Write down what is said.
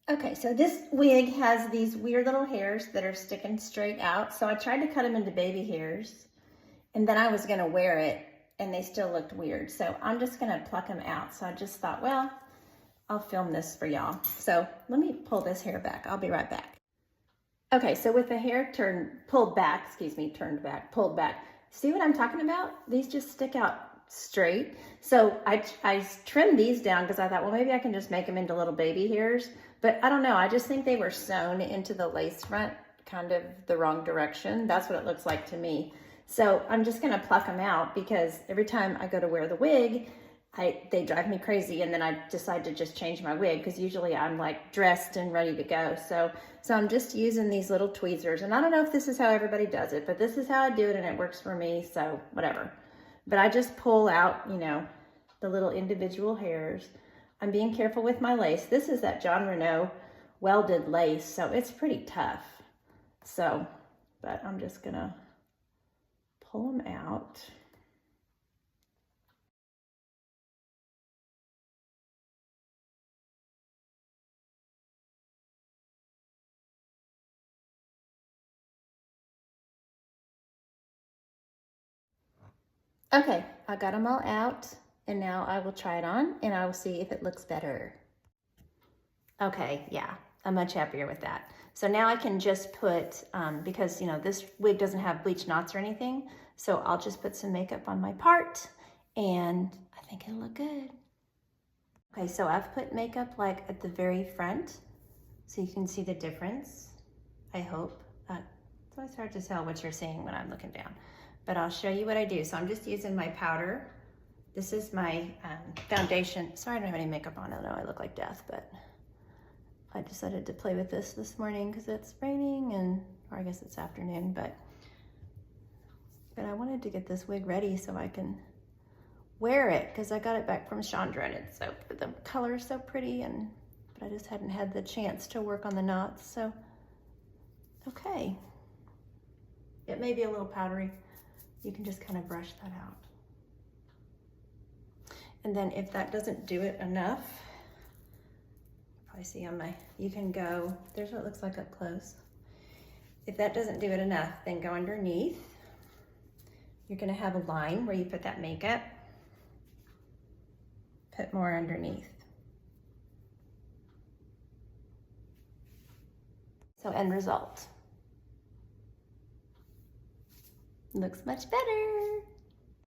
Okay, so this wig has these weird little hairs that are sticking straight out. So I tried to cut them into baby hairs, and then I was gonna wear it, and they still looked weird. So I'm just gonna pluck them out. So I just thought, well, I'll film this for y'all. So let me pull this hair back. I'll be right back. Okay, so with the hair pulled back, pulled back. See what I'm talking about? These just stick out straight. So I trimmed these down because I thought, well, maybe I can just make them into little baby hairs. But I don't know, I just think they were sewn into the lace front kind of the wrong direction. That's what it looks like to me. So I'm just gonna pluck them out because every time I go to wear the wig, they drive me crazy, and then I decide to just change my wig because usually I'm like dressed and ready to go. So I'm just using these little tweezers, and I don't know if this is how everybody does it, but this is how I do it and it works for me, so whatever. But I just pull out, you know, the little individual hairs. I'm being careful with my lace. This is that John Renau welded lace, so it's pretty tough. So, but I'm just gonna pull them out. Okay, I got them all out, and now I will try it on and I will see if it looks better. Okay, yeah, I'm much happier with that. So now I can just put, because you know, this wig doesn't have bleach knots or anything, so I'll just put some makeup on my part and I think it'll look good. Okay, so I've put makeup like at the very front, so you can see the difference, I hope. It's always hard to tell what you're seeing when I'm looking down, but I'll show you what I do. So I'm just using my powder. This is my foundation. Sorry, I don't have any makeup on. I know I look like death, but I decided to play with this morning because it's raining, or I guess it's afternoon, but I wanted to get this wig ready so I can wear it because I got it back from Chandra, and it's the color is so pretty, but I just hadn't had the chance to work on the knots. So okay, it may be a little powdery. You can just kind of brush that out. And then if that doesn't do it enough, probably see on you can go, there's what it looks like up close. If that doesn't do it enough, then go underneath. You're gonna have a line where you put that makeup. Put more underneath. So end result. Looks much better.